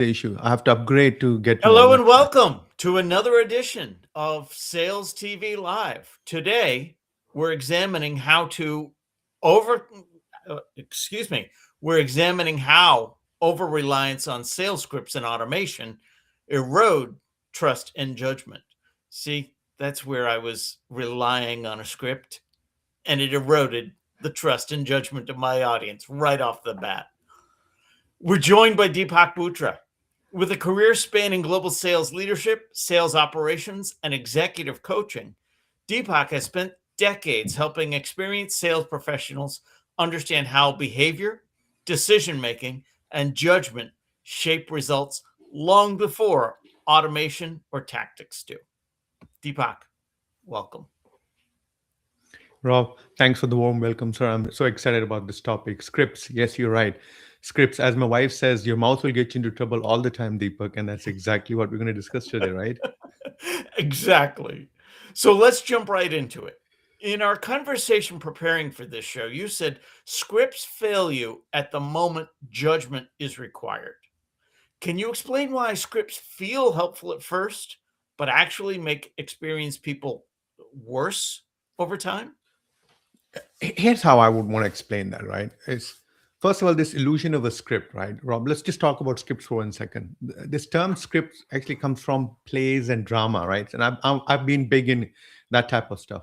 the issue. I have to upgrade to get to all Hello that. and welcome to another edition of Sales TV Live. Today, we're examining how to over excuse me, we're examining how over reliance on sales scripts and automation erode trust and judgment. See, that's where I was relying on a script and it eroded the trust and judgment of my audience right off the bat. We're joined by Deepak Butra. With a career spanning global sales leadership, sales operations, and executive coaching, Deepak has spent decades helping experienced sales professionals understand how behavior, decision making, and judgment shape results long before automation or tactics do. Deepak, welcome. Rob, thanks for the warm welcome, sir. I'm so excited about this topic. Scripts, yes, you're right. Scripts, as my wife says, your mouth will get you into trouble all the time, Deepak, and that's exactly what we're going to discuss today, right? Exactly. So let's jump right into it. In our conversation preparing for this show, you said scripts fail you at the moment judgment is required. Can you explain why scripts feel helpful at first, but actually make experienced people worse over time? Here's how I would want to explain that, right? Is first of all, this illusion of a script, right? Rob, let's just talk about scripts for 1 second. This term script actually comes from plays and drama, right? And I've been big in that type of stuff.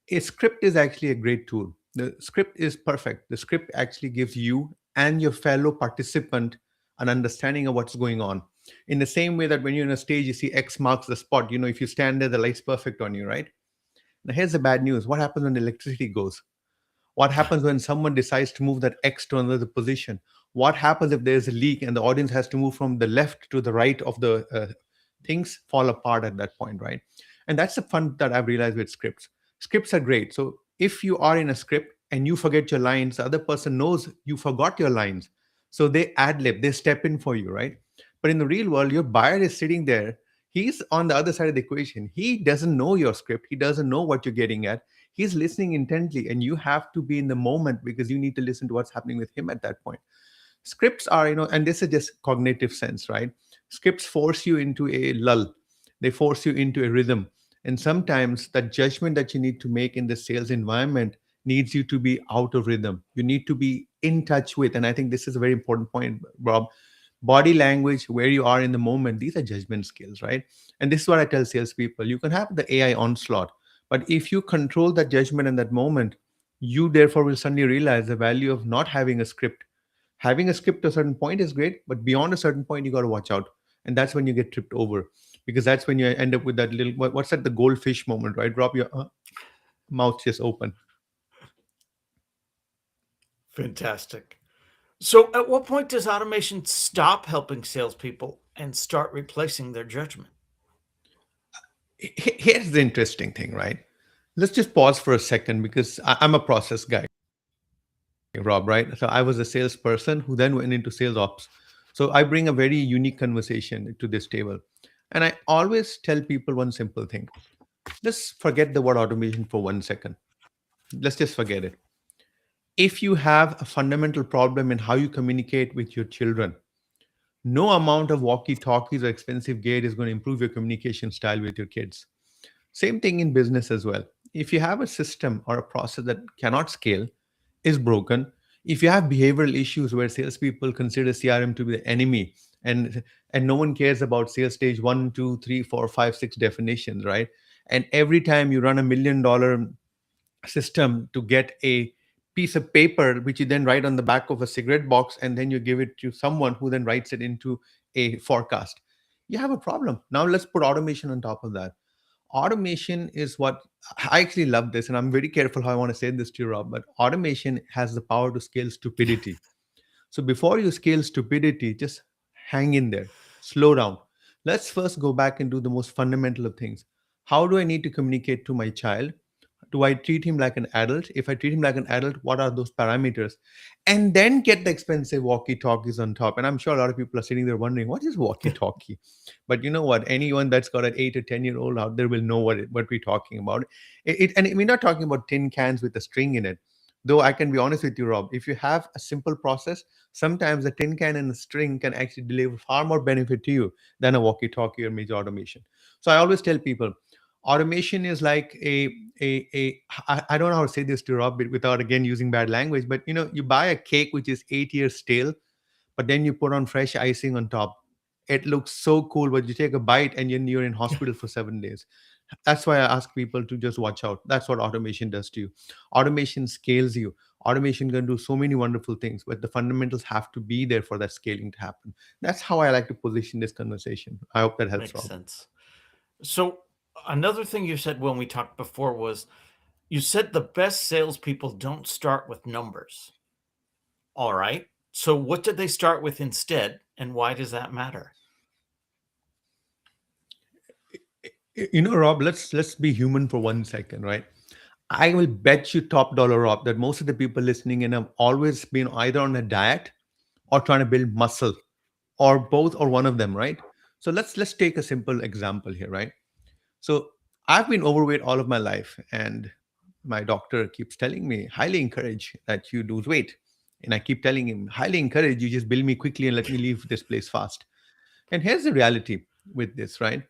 A script is actually a great tool. The script is perfect. The script actually gives you and your fellow participant an understanding of what's going on. In the same way that when you're on a stage, you see X marks the spot. If you stand there, the light's perfect on you, right? Now, here's the bad news. What happens when the electricity goes? What happens when someone decides to move that X to another position? What happens if there's a leak and the audience has to move from the left to the right of the things fall apart at that point, right? And that's the fun that I've realized with scripts. Scripts are great. So if you are in a script and you forget your lines, the other person knows you forgot your lines. So they ad lib, they step in for you, right? But in the real world, your buyer is sitting there. He's on the other side of the equation. He doesn't know your script. He doesn't know what you're getting at. He's listening intently, and you have to be in the moment because you need to listen to what's happening with him at that point. Scripts are, and this is just cognitive sense, right? Scripts force you into a lull, they force you into a rhythm. And sometimes that judgment that you need to make in the sales environment needs you to be out of rhythm. You need to be in touch with, and I think this is a very important point, Rob. Body language, where you are in the moment, these are judgment skills, right? And this is what I tell salespeople. You can have the AI onslaught, but if you control that judgment in that moment, you therefore will suddenly realize the value of not having a script. Having a script to a certain point is great, but beyond a certain point, you got to watch out. And that's when you get tripped over, because that's when you end up with that little, what's that, the goldfish moment, right? Drop your mouth just open. Fantastic. So, at what point does automation stop helping salespeople and start replacing their judgment? Here's the interesting thing, right? Let's just pause for a second because I'm a process guy, Rob, right? So I was a salesperson who then went into sales ops. So I bring a very unique conversation to this table. And I always tell people one simple thing. Let's forget the word automation for 1 second. Let's just forget it. If you have a fundamental problem in how you communicate with your children, no amount of walkie talkies or expensive gear is going to improve your communication style with your kids. Same thing in business as well. If you have a system or a process that cannot scale, is broken, if you have behavioral issues where salespeople consider CRM to be the enemy, and no one cares about sales stage one, two, three, four, five, six definitions, right? And every time you run $1 million system to get a piece of paper which you then write on the back of a cigarette box and then you give it to someone who then writes it into a forecast, you have a problem. Now let's put automation on top of that. Automation is what I actually love this, and I'm very careful how I want to say this to you, Rob. But automation has the power to scale stupidity. So before you scale stupidity, just hang in there, slow down. Let's first go back and do the most fundamental of things. How do I need to communicate to my child? Do I treat him like an adult? If I treat him like an adult, what are those parameters? And then get the expensive walkie talkies on top. And I'm sure a lot of people are sitting there wondering, what is walkie talkie? But you know what? Anyone that's got an 8 or 10-year-old out there will know what we're talking about. And we're not talking about tin cans with a string in it. Though I can be honest with you, Rob, if you have a simple process, sometimes a tin can and a string can actually deliver far more benefit to you than a walkie talkie or major automation. So I always tell people automation is like I don't know how to say this to Rob without again using bad language, but you know, you buy a cake which is 8 years stale, but then you put on fresh icing on top. It looks so cool, but you take a bite and you're in hospital for 7 days. That's why I ask people to just watch out. That's what automation does to you. Automation scales you. Automation can do so many wonderful things, but the fundamentals have to be there for that scaling to happen. That's how I like to position this conversation. I hope that helps, Makes Rob. sense. So another thing you said when we talked before was you said the best salespeople don't start with numbers. All right. So what did they start with instead, and why does that matter? You know, Rob, let's be human for 1 second, right? I will bet you top dollar, Rob, that most of the people listening in have always been either on a diet or trying to build muscle, or both, or one of them, right? So let's take a simple example here, right? So I've been overweight all of my life, and my doctor keeps telling me, highly encourage that you lose weight. And I keep telling him, highly encourage you just bill me quickly and let me leave this place fast. And here's the reality with this, right?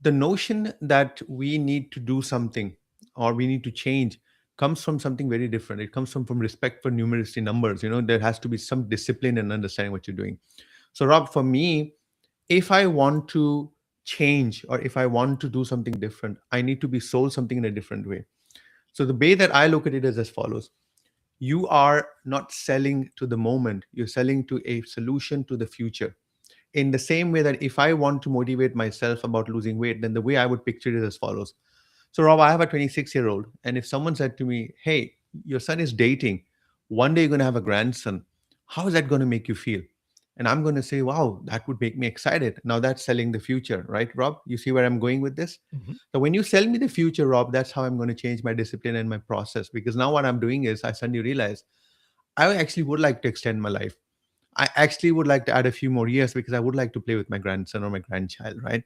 The notion that we need to do something or we need to change comes from something very different. It comes from respect for numeracy numbers. You know, there has to be some discipline and understanding what you're doing. So, Rob, for me, if I want to change or if I want to do something different, I need to be sold something in a different way. So the way that I look at it is as follows. You are not selling to the moment, you're selling to a solution to the future. In the same way that if I want to motivate myself about losing weight, then the way I would picture it is as follows. So, Rob, I have a 26-year-old, and if someone said to me, hey, your son is dating, one day you're going to have a grandson, how is that going to make you feel? And I'm going to say, wow, that would make me excited. Now that's selling the future, right, Rob? You see where I'm going with this? Mhm. So, when you sell me the future, Rob, that's how I'm going to change my discipline and my process. Because now what I'm doing is I suddenly realize I actually would like to extend my life. I actually would like to add a few more years because I would like to play with my grandson or my grandchild, right?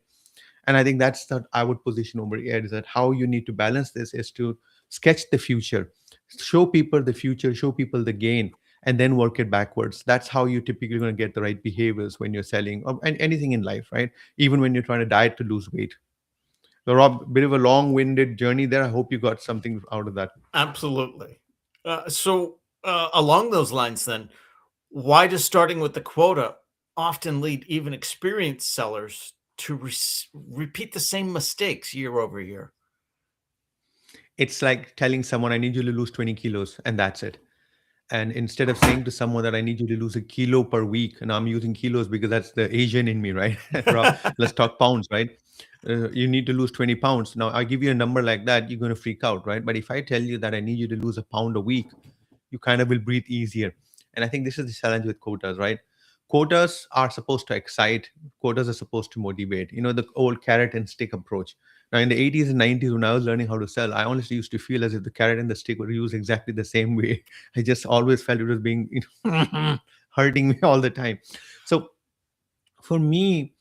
And I think that's that I would position over here is that how you need to balance this is to sketch the future, show people the future, show people the gain, and then work it backwards. That's how you typically going to get the right behaviors when you're selling or anything in life, right? Even when you're trying to diet to lose weight. So, Rob, bit of a long-winded journey there. I hope you got something out of that. Absolutely. Along those lines, then, why does starting with the quota often lead even experienced sellers to repeat the same mistakes year over year? It's like telling someone, I need you to lose 20 kilos, and that's it. And instead of saying to someone that I need you to lose a kilo per week, and I'm using kilos because that's the Asian in me, right? Rob, let's talk pounds, right? You need to lose 20 pounds. Now, I give you a number like that, you're going to freak out, right? But if I tell you that I need you to lose a pound a week, you kind of will breathe easier. And I think this is the challenge with quotas, right? Quotas are supposed to excite, quotas are supposed to motivate, you know, the old carrot and stick approach. Now, in the 80s and 90s, when I was learning how to sell, I honestly used to feel as if the carrot and the stick were used exactly the same way. I just always felt it was being, you know, hurting me all the time. So for me,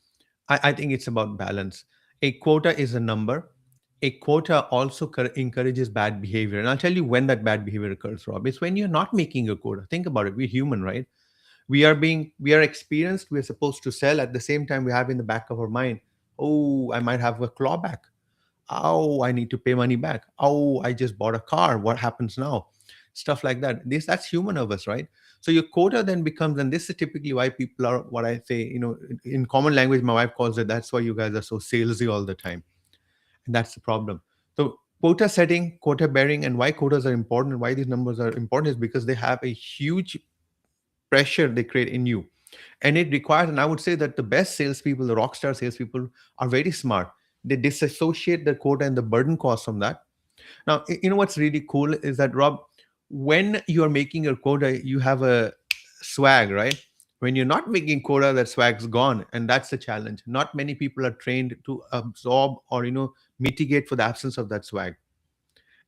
I think it's about balance. A quota is a number. A quota also encourages bad behavior. And I'll tell you when that bad behavior occurs, Rob. It's when you're not making a quota. Think about it. We're human, right? We are experienced. We're supposed to sell. At the same time, we have in the back of our mind, oh, I might have a clawback. Oh, I need to pay money back. Oh, I just bought a car. What happens now? Stuff like that. That's human of us, right? So your quota then becomes, and this is typically why people are what I say, you know, in common language, my wife calls it, that's why you guys are so salesy all the time. And that's the problem. So quota setting, quota bearing, and why quotas are important and why these numbers are important is because they have a huge pressure they create in you. And it requires, and I would say that the best salespeople, the rock star salespeople, are very smart. They disassociate the quota and the burden cost from that. Now, you know what's really cool is that, Rob, when you are making your quota, you have a swag, right? When you're not making quota, that swag's gone, and that's the challenge. Not many people are trained to absorb or mitigate for the absence of that swag.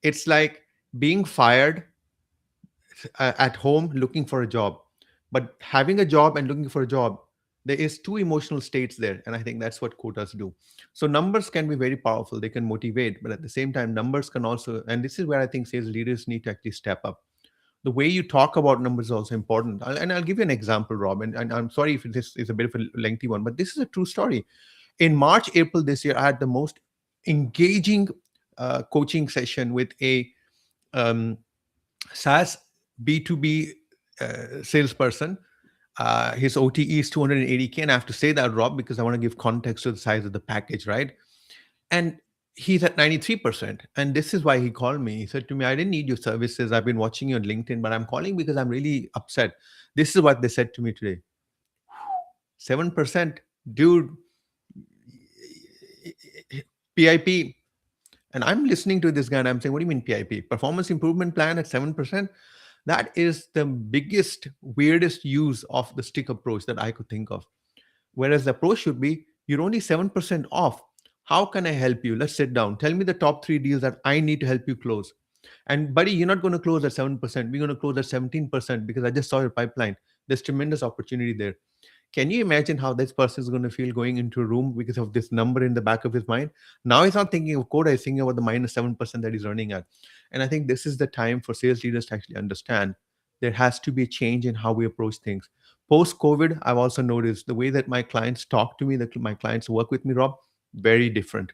It's like being fired at home looking for a job, but having a job and looking for a job, there is two emotional states there, and I think that's what quotas do. So numbers can be very powerful, they can motivate, but at the same time numbers can also, and this is where I think sales leaders need to actually step up. The way you talk about numbers is also important. And I'll give you an example, Rob. And I'm sorry if this is a bit of a lengthy one, but this is a true story. In March, April this year, I had the most engaging coaching session with a um, SaaS B2B salesperson. His OTE is 280K. And I have to say that, Rob, because I want to give context to the size of the package, right? And he's at 93%. And this is why he called me. He said to me, I didn't need your services. I've been watching you on LinkedIn, but I'm calling because I'm really upset. This is what they said to me today. 7%. Dude, PIP. And I'm listening to this guy and I'm saying, what do you mean PIP? Performance improvement plan at 7%? That is the biggest, weirdest use of the stick approach that I could think of. Whereas the approach should be, you're only 7% off. How can I help you? Let's sit down. Tell me the top three deals that I need to help you close. And buddy, you're not going to close at 7%. We're going to close at 17% because I just saw your pipeline. There's tremendous opportunity there. Can you imagine how this person is going to feel going into a room because of this number in the back of his mind? Now he's not thinking of quota, he's thinking about the minus 7% that he's running at. And I think this is the time for sales leaders to actually understand there has to be a change in how we approach things. Post COVID, I've also noticed the way that my clients talk to me, that my clients work with me, Rob, very different.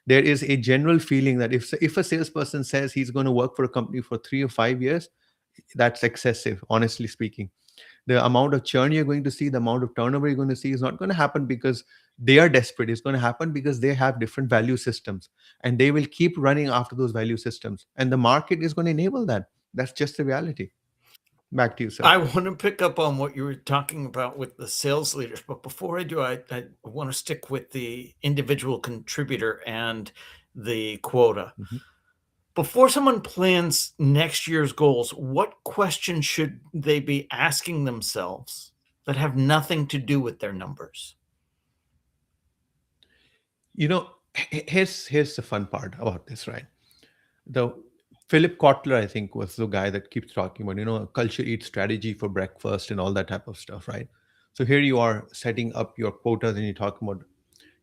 There is a general feeling that if a salesperson says he's going to work for a company for 3 or 5 years, that's excessive, honestly speaking. The amount of churn you're going to see, the amount of turnover you're going to see is not going to happen because they are desperate. It's going to happen because they have different value systems and they will keep running after those value systems. And the market is going to enable that. That's just the reality. Back to you, sir. I want to pick up on what you were talking about with the sales leaders, but before I do, I want to stick with the individual contributor and the quota. Mhm. Before someone plans next year's goals, what questions should they be asking themselves that have nothing to do with their numbers? You know, here's the fun part about this, right? The Philip Kotler, I think, was the guy that keeps talking about, culture eats strategy for breakfast and all that type of stuff, right? So here you are setting up your quotas and you're talking about,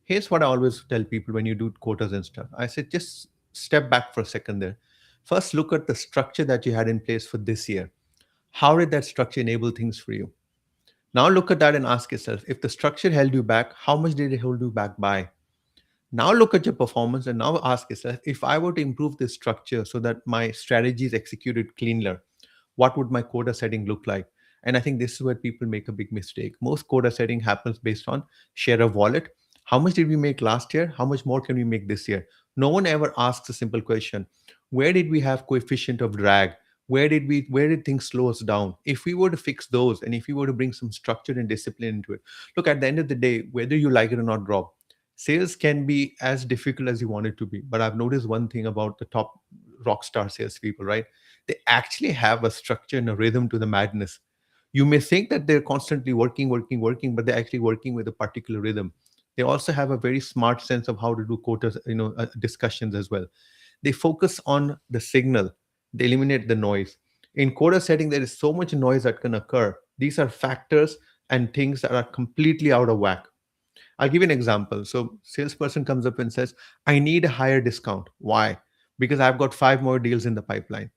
here's what I always tell people when you do quotas and stuff. I said, just step back for a second there. First, look at the structure that you had in place for this year. How did that structure enable things for you? Now look at that and ask yourself, if the structure held you back, how much did it hold you back by? Now look at your performance and now ask yourself, if I were to improve this structure so that my strategy is executed cleaner, what would my quota setting look like? And I think this is where people make a big mistake. Most quota setting happens based on share of wallet. How much did we make last year? How much more can we make this year? No one ever asks a simple question. Where did we have coefficient of drag? Where did things slow us down? If we were to fix those and if we were to bring some structure and discipline into it, look, at the end of the day, whether you like it or not, Rob, sales can be as difficult as you want it to be. But I've noticed one thing about the top rock star salespeople, right? They actually have a structure and a rhythm to the madness. You may think that they're constantly working, working, working, but they're actually working with a particular rhythm. They also have a very smart sense of how to do quotas, discussions as well. They focus on the signal, they eliminate the noise. In quota setting, there is so much noise that can occur. These are factors and things that are completely out of whack. I'll give you an example. So, salesperson comes up and says, "I need a higher discount." Why? Because I've got 5 more deals in the pipeline.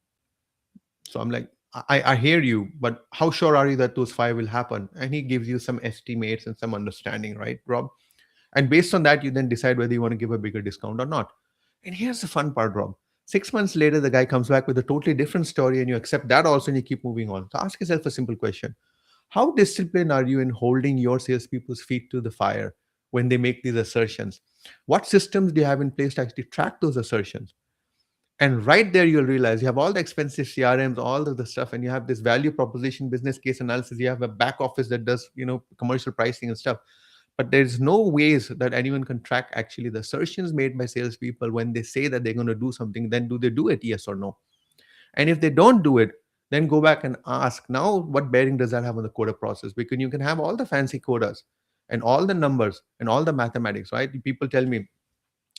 So I'm like, I hear you, but how sure are you that those five will happen? And he gives you some estimates and some understanding, right, Rob? And based on that, you then decide whether you want to give a bigger discount or not. And here's the fun part, Rob. 6 months later, the guy comes back with a totally different story, and you accept that also, and you keep moving on. So ask yourself a simple question: how disciplined are you in holding your salespeople's feet to the fire when they make these assertions? What systems do you have in place to actually track those assertions? And right there, you'll realize you have all the expensive CRMs, all of the stuff, and you have this value proposition, business case analysis. You have a back office that does, commercial pricing and stuff. But there's no ways that anyone can track actually the assertions made by salespeople when they say that they're going to do something. Then do they do it? Yes or no? And if they don't do it, then go back and ask, now what bearing does that have on the quota process? Because you can have all the fancy quotas and all the numbers and all the mathematics, right? People tell me,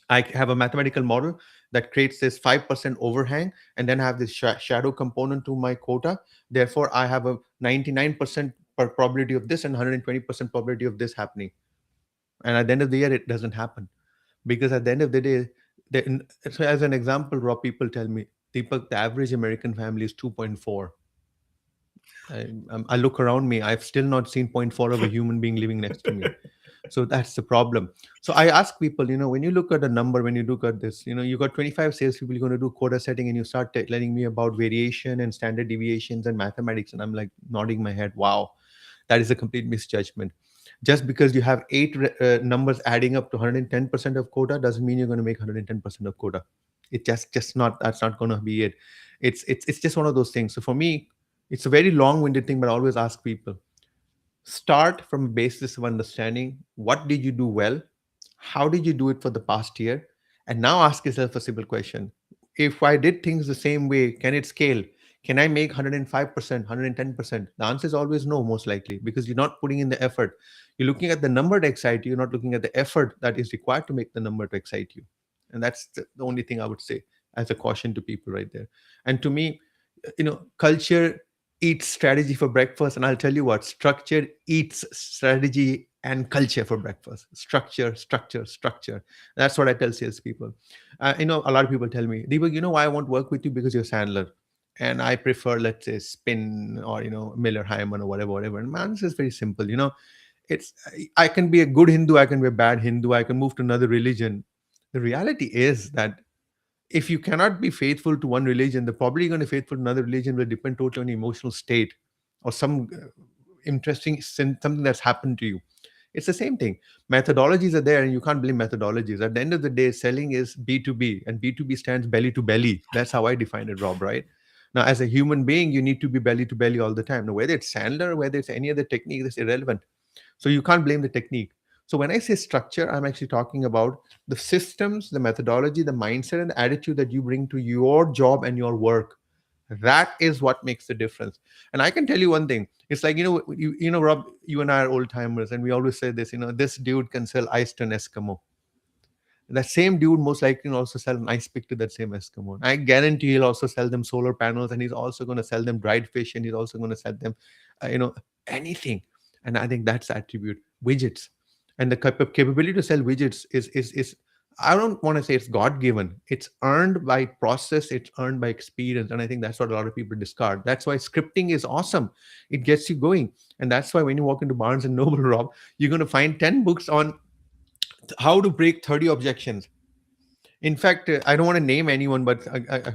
I have a mathematical model that creates this 5% overhang and then have this shadow component to my quota. Therefore, I have a 99% probability of this and 120% probability of this happening. And at the end of the year, it doesn't happen because at the end of the day, so as an example, Rob, people tell me, Deepak, the average American family is 2.4. I look around me. I've still not seen point 0.4 of a human being living next to me. So that's the problem. So I ask people, when you look at a number, when you look at this, you got 25 salespeople, you're going to do quota setting, and you start telling me about variation and standard deviations and mathematics. And I'm like nodding my head. Wow, that is a complete misjudgment. Just because you have eight numbers adding up to 110% of quota doesn't mean you're going to make 110% of quota. It just not, that's not going to be it. It's just one of those things. So for me, it's a very long-winded thing, but I always ask people, start from a basis of understanding what did you do well, how did you do it for the past year, and now ask yourself a simple question: if I did things the same way, can it scale? Can I make 105%, 110%? The answer is always no, most likely, because you're not putting in the effort. You're looking at the number to excite you, you're not looking at the effort that is required to make the number to excite you. And that's the only thing I would say as a caution to people right there. And to me, culture eats strategy for breakfast, and I'll tell you what, structure eats strategy and culture for breakfast. Structure, structure, structure. That's what I tell salespeople. A lot of people tell me, Deepak, why I won't work with you? Because you're Sandler, and I prefer, let's say, Spin or Miller Hyman or whatever. And my answer is very simple. It's I can be a good Hindu, I can be a bad Hindu, I can move to another religion. The reality is that if you cannot be faithful to one religion, the probably going to faithful to another religion will depend totally on your emotional state or some something that's happened to you. It's the same thing. Methodologies are there, and you can't blame methodologies. At the end of the day, selling is B2B, and B2B stands belly to belly. That's how I define it, Rob. Right now, as a human being, you need to be belly to belly all the time. Now, whether it's Sandler, whether it's any other technique, that's irrelevant. So you can't blame the technique. So when I say structure, I'm actually talking about the systems, the methodology, the mindset, and the attitude that you bring to your job and your work. That is what makes the difference. And I can tell you one thing. It's like, Rob, you and I are old timers, and we always say this, this dude can sell ice to an Eskimo. That same dude most likely will also sell an ice pick to that same Eskimo. I guarantee he'll also sell them solar panels, and he's also going to sell them dried fish, and he's also going to sell them, uh, you know, anything. And I think that's the attribute, widgets, and the capability to sell widgets is. I don't want to say it's God given. It's earned by process. It's earned by experience, and I think that's what a lot of people discard. That's why scripting is awesome. It gets you going, and that's why when you walk into Barnes and Noble, Rob, you're going to find 10 books on how to break 30 objections. In fact, I don't want to name anyone, but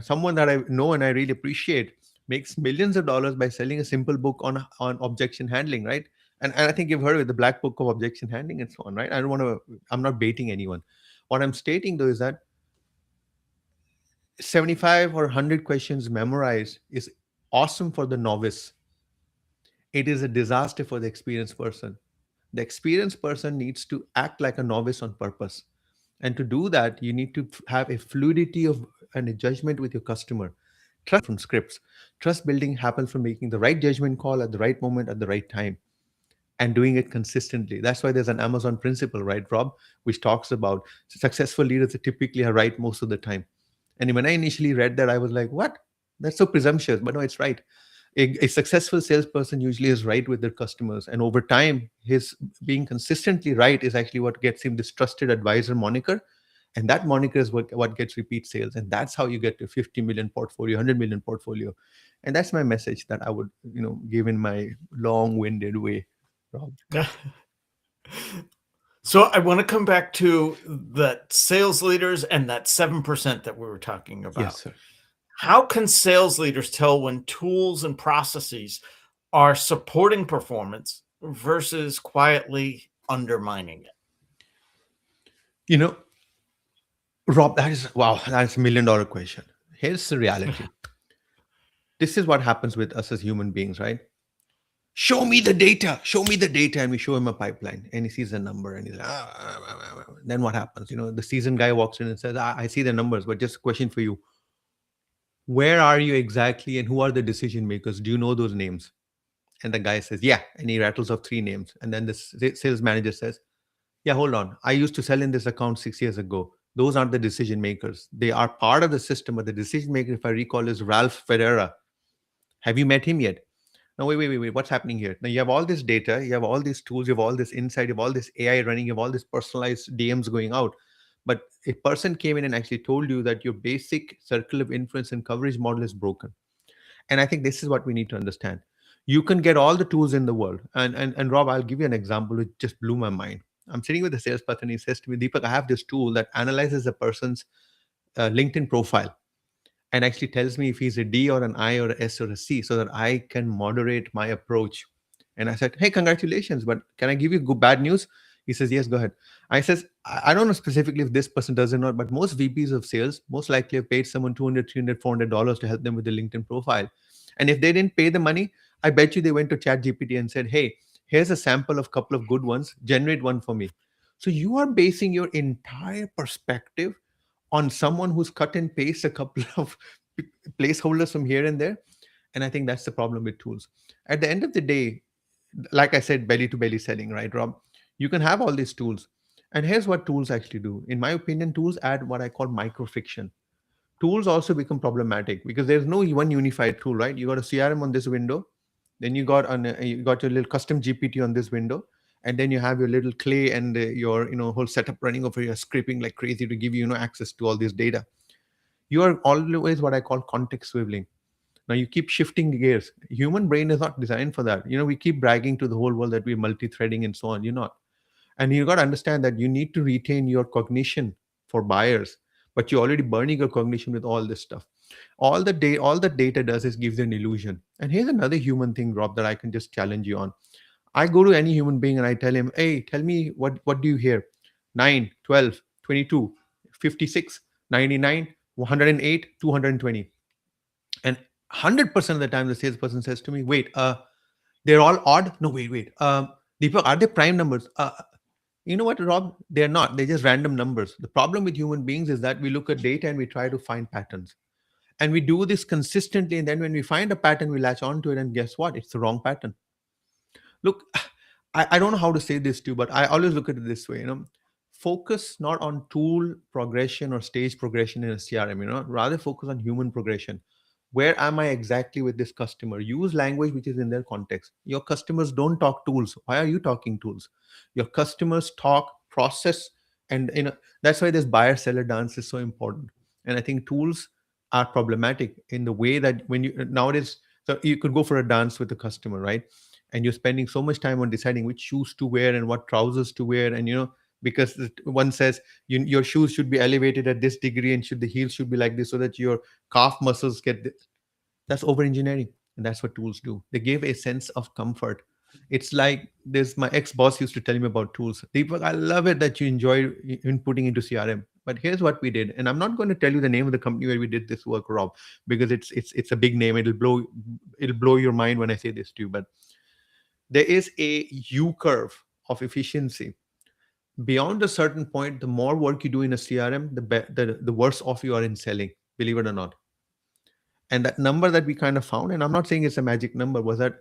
someone that I know and I really appreciate makes millions of dollars by selling a simple book on objection handling, right? And I think you've heard of it, the Black Book of Objection Handling and so on, right? I don't want to. I'm not baiting anyone. What I'm stating though is that 75 or 100 questions memorized is awesome for the novice. It is a disaster for the experienced person. The experienced person needs to act like a novice on purpose. And to do that, you need to have a fluidity of and a judgment with your customer. Trust from scripts. Trust building happens from making the right judgment call at the right moment at the right time and doing it consistently. That's why there's an Amazon principle, right, Rob, which talks about successful leaders that typically are right most of the time. And when I initially read that, I was like, what? That's so presumptuous. But no, it's right. A successful salesperson usually is right with their customers. And over time, his being consistently right is actually what gets him this trusted advisor moniker. And that moniker is what gets repeat sales. And that's how you get to 50 million portfolio, 100 million portfolio. And that's my message that I would, give in my long-winded way, Rob. So I want to come back to the sales leaders and that 7% that we were talking Yes, about. sir. How can sales leaders tell when tools and processes are supporting performance versus quietly undermining it? You know, Rob, that's $1 million question. Here's the reality. This is what happens with us as human beings, right? Show me the data, and we show him a pipeline, and he sees a number, and he's like, then what happens? The seasoned guy walks in and says, I see the numbers, but just a question for you. Where are you exactly, and who are the decision makers? Do you know those names? And the guy says, yeah, and he rattles off three names. And then the sales manager says, yeah, hold on. I used to sell in this account 6 years ago. Those aren't the decision makers. They are part of the system, but the decision maker, if I recall, is Ralph Ferreira. Have you met him yet? No, wait. What's happening here? Now you have all this data, you have all these tools, you have all this insight, you have all this AI running, you have all this personalized DMs going out. But a person came in and actually told you that your basic circle of influence and coverage model is broken. And I think this is what we need to understand. You can get all the tools in the world. And Rob, I'll give you an example which just blew my mind. I'm sitting with a salesperson. He says to me, Deepak, I have this tool that analyzes a person's LinkedIn profile and actually tells me if he's a D or an I or a S or a C so that I can moderate my approach. And I said, hey, congratulations, but can I give you good, bad news? He says, yes, go ahead. I says, I don't know specifically if this person does or not, but most VPs of sales most likely have paid someone 200, 300, $400 to help them with the LinkedIn profile. And if they didn't pay the money, I bet you they went to chat GPT and said, hey, here's a sample of a couple of good ones, generate one for me. So you are basing your entire perspective on someone who's cut and paste a couple of placeholders from here and there. And I think that's the problem with tools. At the end of the day, like I said, belly to belly selling, right, Rob? You can have all these tools. And here's what tools actually do. In my opinion, tools add what I call micro friction. Tools also become problematic because there's no one unified tool, right? You got a CRM on this window, then you got your little custom GPT on this window, and then you have your little clay and your whole setup running over here, scraping like crazy to give you access to all this data. You are always what I call context swiveling. Now you keep shifting gears. Human brain is not designed for that. We keep bragging to the whole world that we're multi-threading and so on. You're not. And you got to understand that you need to retain your cognition for buyers, but you're already burning your cognition with all this stuff. All the data does is gives you an illusion. And here's another human thing, Rob, that I can just challenge you on. I go to any human being and I tell him, hey, tell me what do you hear? 9, 12, 22, 56, 99, 108, 220. And 100% of the time the salesperson says to me, wait, they're all odd? No, wait. Deepak, are they prime numbers? You know what, Rob? They're not. They're just random numbers. The problem with human beings is that we look at data and we try to find patterns. And we do this consistently. And then when we find a pattern, we latch onto it. And guess what? It's the wrong pattern. Look, I don't know how to say this to you, but I always look at it this way, focus not on tool progression or stage progression in a CRM, rather focus on human progression. Where am I exactly with this customer? Use language which is in their context. Your customers don't talk tools. Why are you talking tools? Your customers talk process, and that's why this buyer seller dance is so important. And I think tools are problematic in the way that when you nowadays, so you could go for a dance with the customer, right? And you're spending so much time on deciding which shoes to wear and what trousers to wear, and because one says your shoes should be elevated at this degree and should the heels should be like this so that your calf muscles get that's over engineering. And that's what tools do. They give a sense of comfort. It's like this, my ex-boss used to tell me about tools. Deepak, I love it that you enjoy inputting into CRM, but here's what we did. And I'm not going to tell you the name of the company where we did this work, Rob, because it's a big name. It'll blow your mind when I say this to you. But there is a U curve of efficiency. Beyond a certain point, the more work you do in a CRM, the worse off you are in selling, believe it or not. And that number that we kind of found, and I'm not saying it's a magic number, was that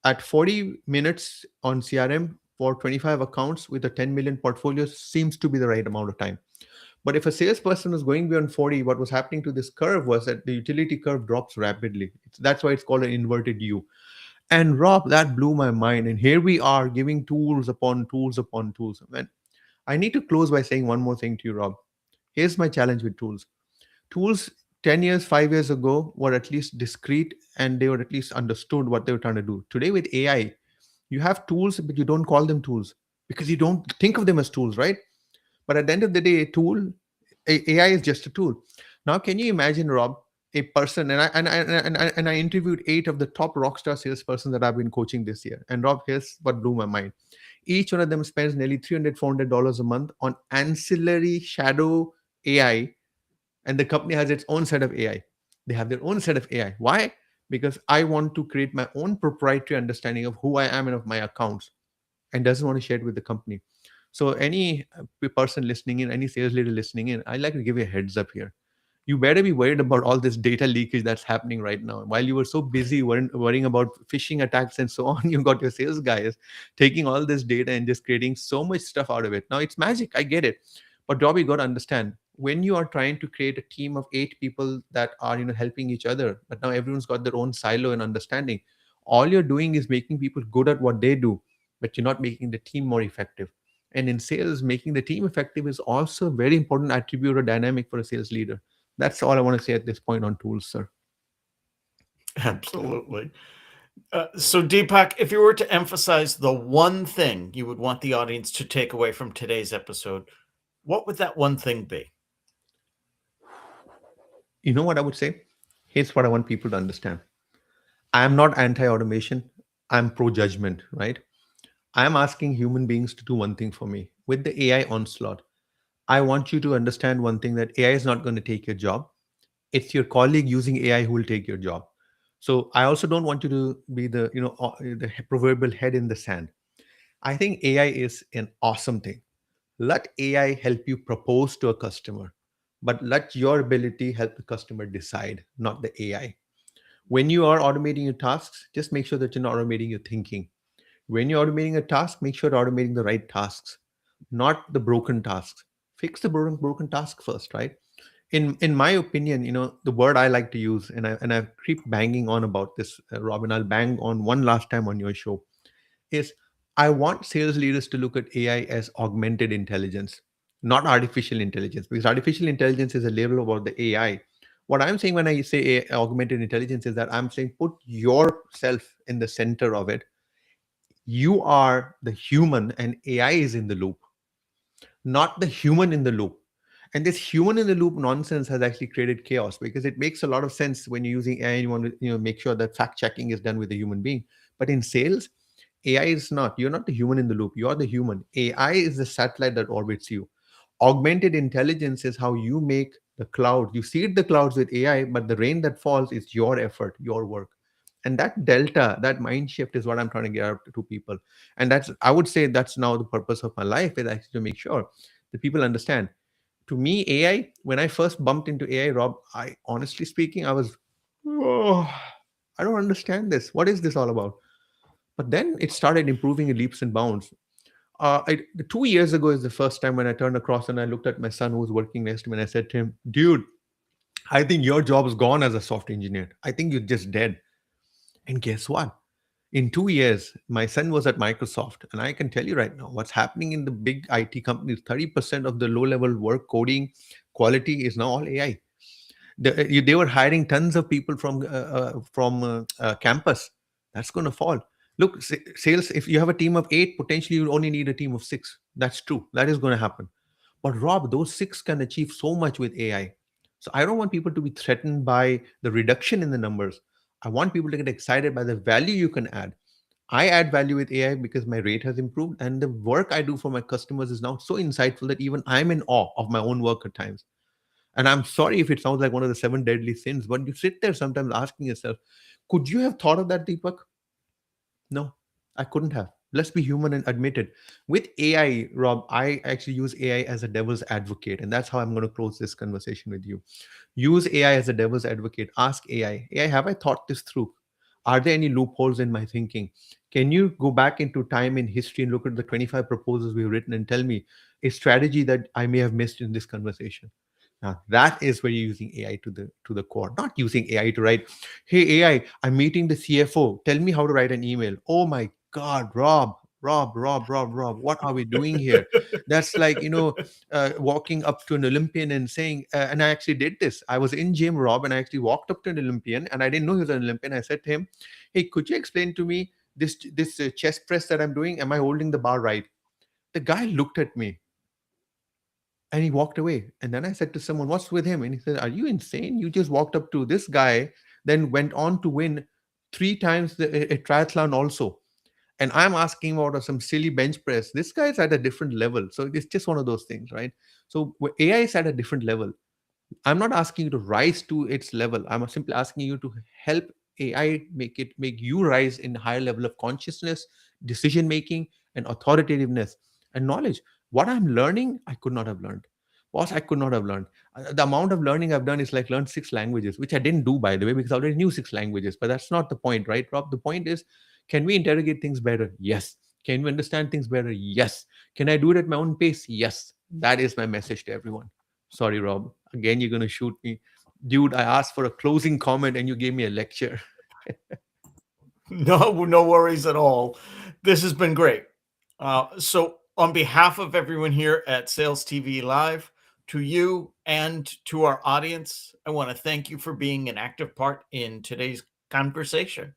at 40 minutes on CRM for 25 accounts with a 10 million portfolio seems to be the right amount of time. But if a salesperson was going beyond 40, what was happening to this curve was that the utility curve drops rapidly. That's why it's called an inverted U. And Rob, that blew my mind. And here we are giving tools upon tools upon tools. And I need to close by saying one more thing to you, Rob. Here's my challenge with tools. Tools 10 years, 5 years ago were at least discrete and they were at least understood what they were trying to do. Today with AI, you have tools, but you don't call them tools because you don't think of them as tools, right? But at the end of the day, AI is just a tool. Now, can you imagine, Rob, a person, and I interviewed 8 of the top rockstar salespersons that I've been coaching this year. And Rob, here's what blew my mind. Each one of them spends nearly $300, $400 a month on ancillary shadow AI, and the company has its own set of AI. They have their own set of AI. Why? Because I want to create my own proprietary understanding of who I am and of my accounts, and doesn't want to share it with the company. So any person listening in, any sales leader listening in, I'd like to give you a heads up here. You better be worried about all this data leakage that's happening right now. While you were so busy worrying about phishing attacks and so on, you got your sales guys taking all this data and just creating so much stuff out of it. Now it's magic, I get it. But Rob, you got to understand, when you are trying to create a team of 8 people that are helping each other, but now everyone's got their own silo and understanding, all you're doing is making people good at what they do, but you're not making the team more effective. And in sales, making the team effective is also a very important attribute or dynamic for a sales leader. That's all I want to say at this point on tools, sir. Absolutely. So, Deepak, if you were to emphasize the one thing you would want the audience to take away from today's episode, what would that one thing be? You know what I would say? Here's what I want people to understand. I am not anti automation, I'm pro judgment, right? I am asking human beings to do one thing for me. With the AI onslaught, I want you to understand one thing, that AI is not going to take your job. It's your colleague using AI who will take your job. So I also don't want you to be the, the proverbial head in the sand. I think AI is an awesome thing. Let AI help you propose to a customer, but let your ability help the customer decide, not the AI. When you are automating your tasks, just make sure that you're not automating your thinking. When you're automating a task, make sure you're automating the right tasks, not the broken tasks. Fix the broken task first, right? In my opinion, the word I like to use, and I keep banging on about this, Robin. I'll bang on one last time on your show. Is I want sales leaders to look at AI as augmented intelligence, not artificial intelligence, because artificial intelligence is a label about the AI. What I'm saying when I say augmented intelligence is that I'm saying put yourself in the center of it. You are the human, and AI is in the loop, not the human in the loop. And this human in the loop nonsense has actually created chaos, because it makes a lot of sense when you're using AI and you want to make sure that fact checking is done with a human being. But in sales, AI is not. You're not the human in the loop. You're the human. AI is the satellite that orbits you. Augmented intelligence is how you make the cloud. You seed the clouds with AI, but the rain that falls is your effort, your work. And that delta, that mind shift is what I'm trying to get out to people. And that's, I would say, that's now the purpose of my life, is actually to make sure that people understand. To me, AI, when I first bumped into AI, Rob, I honestly speaking, I was, oh, I don't understand this. What is this all about? But then it started improving in leaps and bounds. 2 years ago is the first time when I turned across and I looked at my son who was working next to me, and I said to him, dude, I think your job is gone as a software engineer. I think you're just dead. And guess what? In 2 years, my son was at Microsoft, and I can tell you right now what's happening in the big IT companies. 30% of the low level work, coding, quality is now all AI. They were hiring tons of people from campus. That's going to fall. Look, sales, if you have a team of 8, potentially you only need a team of 6. That's true. That is going to happen. But Rob, those 6 can achieve so much with AI. So I don't want people to be threatened by the reduction in the numbers. I want people to get excited by the value you can add. I add value with AI because my rate has improved, and the work I do for my customers is now so insightful that even I'm in awe of my own work at times. And I'm sorry if it sounds like one of the 7 deadly sins, but you sit there sometimes asking yourself, could you have thought of that, Deepak? No, I couldn't have. Let's be human and admit it. With AI, Rob, I actually use AI as a devil's advocate. And that's how I'm going to close this conversation with you. Use AI as a devil's advocate. Ask AI, have I thought this through? Are there any loopholes in my thinking? Can you go back into time in history and look at the 25 proposals we've written and tell me a strategy that I may have missed in this conversation? Now that is where you're using AI to the core, not using AI to write, hey AI, I'm meeting the CFO. Tell me how to write an email. Oh my God, Rob, what are we doing here? That's like, walking up to an Olympian and saying, and I actually did this. I was in gym, Rob, and I actually walked up to an Olympian, and I didn't know he was an Olympian. I said to him, hey, could you explain to me this chest press that I'm doing? Am I holding the bar right? The guy looked at me and he walked away. And then I said to someone, what's with him? And he said, are you insane? You just walked up to this guy, then went on to win 3 times a triathlon also. And I'm asking about some silly bench press. This guy's at a different level. So it's just one of those things, right? So AI is at a different level. I'm not asking you to rise to its level. I'm simply asking you to help AI make you rise in higher level of consciousness, decision making, and authoritativeness and knowledge. What I'm learning, I could not have learned. Boss, I could not have learned. The amount of learning I've done is like learn 6 languages, which I didn't do by the way, because I already knew 6 languages. But that's not the point, right, Rob? The point is, can we interrogate things better? Yes. Can we understand things better? Yes. Can I do it at my own pace? Yes. That is my message to everyone. Sorry, Rob. Again, you're going to shoot me. Dude, I asked for a closing comment and you gave me a lecture. No, no worries at all. This has been great. So, on behalf of everyone here at Sales TV Live, to you and to our audience, I want to thank you for being an active part in today's conversation.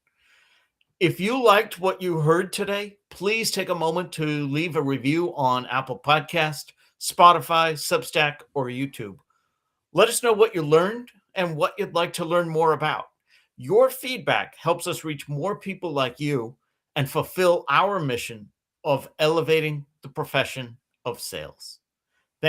If you liked what you heard today, please take a moment to leave a review on Apple Podcast, Spotify, Substack, or YouTube. Let us know what you learned and what you'd like to learn more about. Your feedback helps us reach more people like you and fulfill our mission of elevating the profession of sales.